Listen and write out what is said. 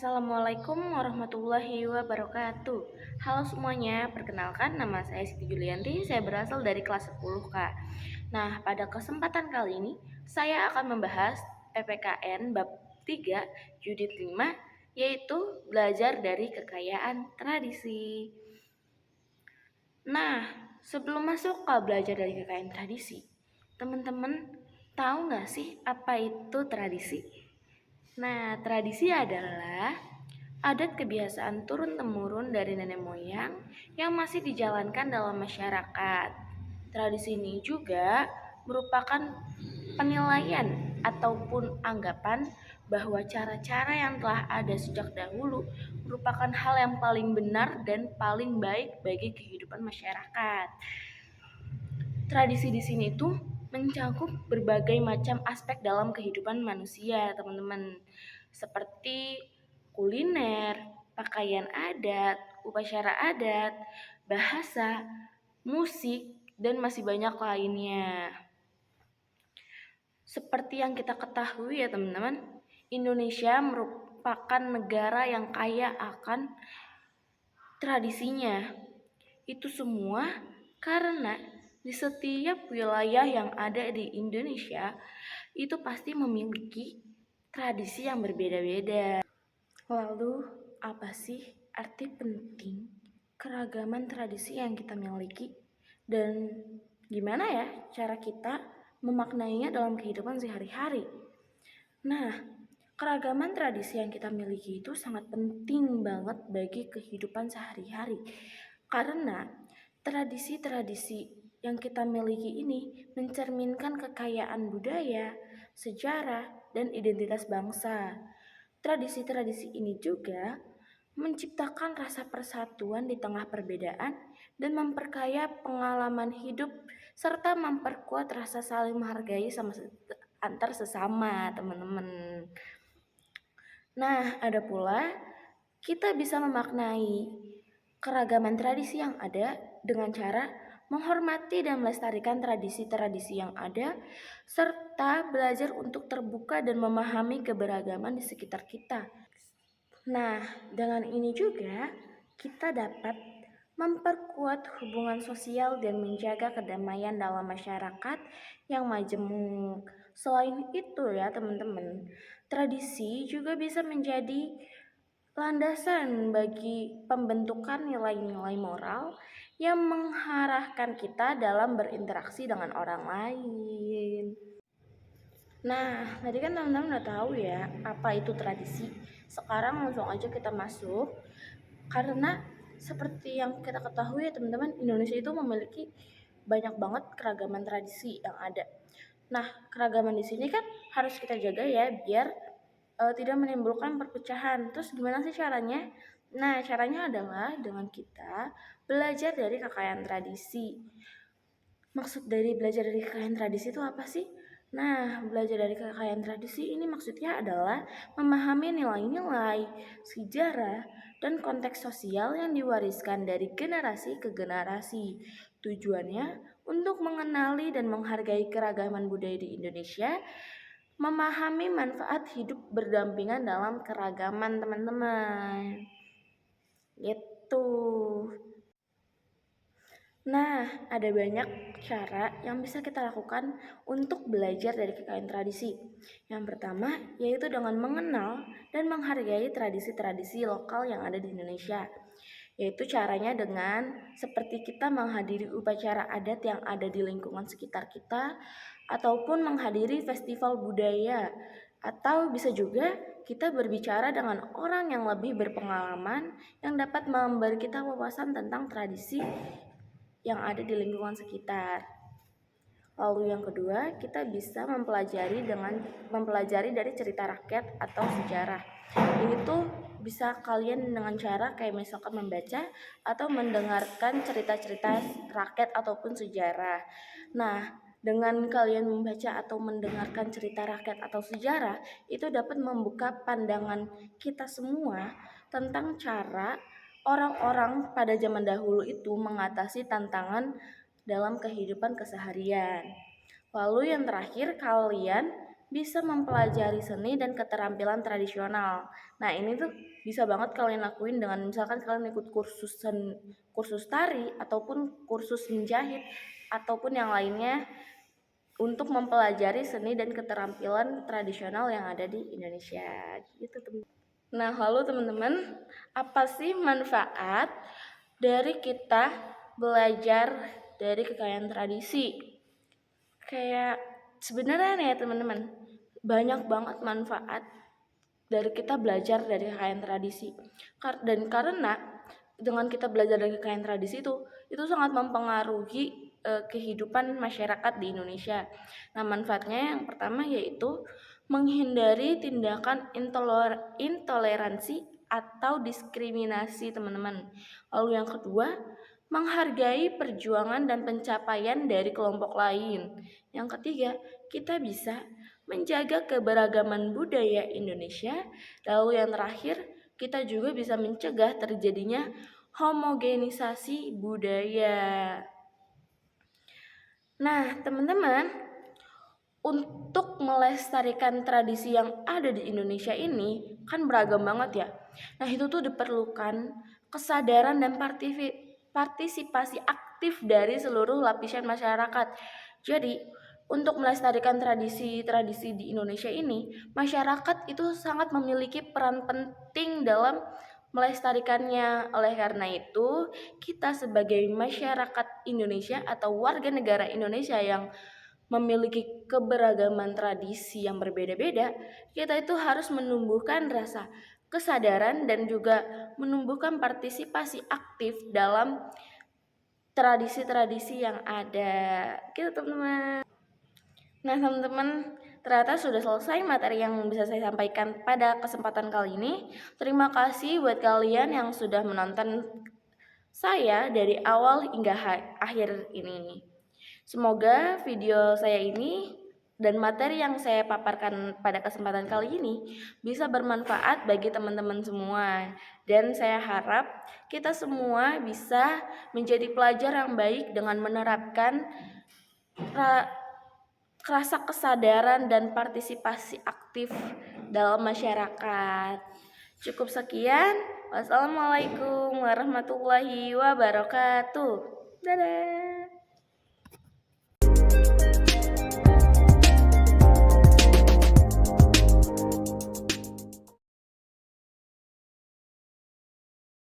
Assalamualaikum warahmatullahi wabarakatuh. Halo semuanya, perkenalkan nama saya Siti Julianti, saya berasal dari kelas 10 Kak. Nah, pada kesempatan kali ini saya akan membahas PPKN bab 3 Unit 5, yaitu belajar dari kekayaan tradisi. Nah, sebelum masuk ke belajar dari kekayaan tradisi, teman-teman tahu nggak sih apa itu tradisi? Nah, tradisi adalah adat kebiasaan turun-temurun dari nenek moyang yang masih dijalankan dalam masyarakat. Tradisi ini juga merupakan penilaian ataupun anggapan bahwa cara-cara yang telah ada sejak dahulu merupakan hal yang paling benar dan paling baik bagi kehidupan masyarakat. Tradisi di sini tuh mencakup berbagai macam aspek dalam kehidupan manusia, teman-teman. Seperti kuliner, pakaian adat, upacara adat, bahasa, musik, dan masih banyak lainnya. Seperti yang kita ketahui ya teman-teman, Indonesia merupakan negara yang kaya akan tradisinya. Itu semua karena di setiap wilayah yang ada di Indonesia itu pasti memiliki tradisi yang berbeda-beda. Lalu, apa sih arti penting keragaman tradisi yang kita miliki? Dan gimana ya cara kita memaknainya dalam kehidupan sehari-hari? Nah, keragaman tradisi yang kita miliki itu sangat penting banget bagi kehidupan sehari-hari. Karena tradisi-tradisi yang kita miliki ini mencerminkan kekayaan budaya, sejarah, dan identitas bangsa. Tradisi-tradisi ini juga menciptakan rasa persatuan di tengah perbedaan dan memperkaya pengalaman hidup serta memperkuat rasa saling menghargai antar sesama, teman-teman. Nah, ada pula kita bisa memaknai keragaman tradisi yang ada dengan cara menghormati dan melestarikan tradisi-tradisi yang ada, serta belajar untuk terbuka dan memahami keberagaman di sekitar kita. Nah, dengan ini juga kita dapat memperkuat hubungan sosial dan menjaga kedamaian dalam masyarakat yang majemuk. Selain itu ya teman-teman, tradisi juga bisa menjadi landasan bagi pembentukan nilai-nilai moral yang mengarahkan kita dalam berinteraksi dengan orang lain. Nah, tadi kan teman-teman udah tahu ya apa itu tradisi. Sekarang langsung aja kita masuk. Karena seperti yang kita ketahui ya teman-teman, Indonesia itu memiliki banyak banget keragaman tradisi yang ada. Nah, keragaman di sini kan harus kita jaga ya biar tidak menimbulkan perpecahan. Terus gimana sih caranya? Nah, caranya adalah dengan kita belajar dari kekayaan tradisi. Maksud dari belajar dari kekayaan tradisi itu apa sih? Nah, belajar dari kekayaan tradisi ini maksudnya adalah memahami nilai-nilai, sejarah, dan konteks sosial yang diwariskan dari generasi ke generasi. Tujuannya untuk mengenali dan menghargai keragaman budaya di Indonesia, memahami manfaat hidup berdampingan dalam keragaman, teman-teman. Gitu. Nah, ada banyak cara yang bisa kita lakukan untuk belajar dari kekayaan tradisi. Yang pertama, yaitu dengan mengenal dan menghargai tradisi-tradisi lokal yang ada di Indonesia. Yaitu caranya dengan seperti kita menghadiri upacara adat yang ada di lingkungan sekitar kita, ataupun menghadiri festival budaya, atau bisa juga kita berbicara dengan orang yang lebih berpengalaman yang dapat memberi kita wawasan tentang tradisi yang ada di lingkungan sekitar. Lalu yang kedua, kita bisa mempelajari dari cerita rakyat atau sejarah. Ini tuh bisa kalian dengan cara kayak misalkan membaca atau mendengarkan cerita-cerita rakyat ataupun sejarah. Nah, dengan kalian membaca atau mendengarkan cerita rakyat atau sejarah, itu dapat membuka pandangan kita semua tentang cara orang-orang pada zaman dahulu itu mengatasi tantangan dalam kehidupan keseharian. Lalu yang terakhir, kalian bisa mempelajari seni dan keterampilan tradisional. Nah, ini tuh bisa banget kalian lakuin dengan misalkan kalian ikut kursus tari ataupun kursus menjahit ataupun yang lainnya untuk mempelajari seni dan keterampilan tradisional yang ada di Indonesia. Gitu, teman. Nah, lalu teman-teman, apa sih manfaat dari kita belajar dari kekayaan tradisi? Kayak sebenarnya nih ya teman-teman, banyak banget manfaat dari kita belajar dari kekayaan tradisi. Dan karena dengan kita belajar dari kekayaan tradisi itu sangat mempengaruhi kehidupan masyarakat di Indonesia. Nah, manfaatnya yang pertama yaitu menghindari tindakan intoleransi atau diskriminasi, teman-teman. Lalu yang kedua, menghargai perjuangan dan pencapaian dari kelompok lain. Yang ketiga, kita bisa menjaga keberagaman budaya Indonesia. Lalu yang terakhir, kita juga bisa mencegah terjadinya homogenisasi budaya. Nah, teman-teman, untuk melestarikan tradisi yang ada di Indonesia ini kan beragam banget ya. Nah, itu tuh diperlukan kesadaran dan partisipasi aktif dari seluruh lapisan masyarakat. Jadi, untuk melestarikan tradisi-tradisi di Indonesia ini, masyarakat itu sangat memiliki peran penting dalam melestarikannya. Oleh karena itu, kita sebagai masyarakat Indonesia atau warga negara Indonesia yang memiliki keberagaman tradisi yang berbeda-beda, kita itu harus menumbuhkan rasa kesadaran dan juga menumbuhkan partisipasi aktif dalam tradisi-tradisi yang ada. Gitu, teman-teman. Nah, teman-teman, ternyata sudah selesai materi yang bisa saya sampaikan pada kesempatan kali ini. Terima kasih buat kalian yang sudah menonton saya dari awal hingga akhir ini. Semoga video saya ini dan materi yang saya paparkan pada kesempatan kali ini bisa bermanfaat bagi teman-teman semua. Dan saya harap kita semua bisa menjadi pelajar yang baik dengan menerapkan rasa kesadaran dan partisipasi aktif dalam masyarakat. Cukup sekian. Wassalamualaikum warahmatullahi wabarakatuh. Dadah.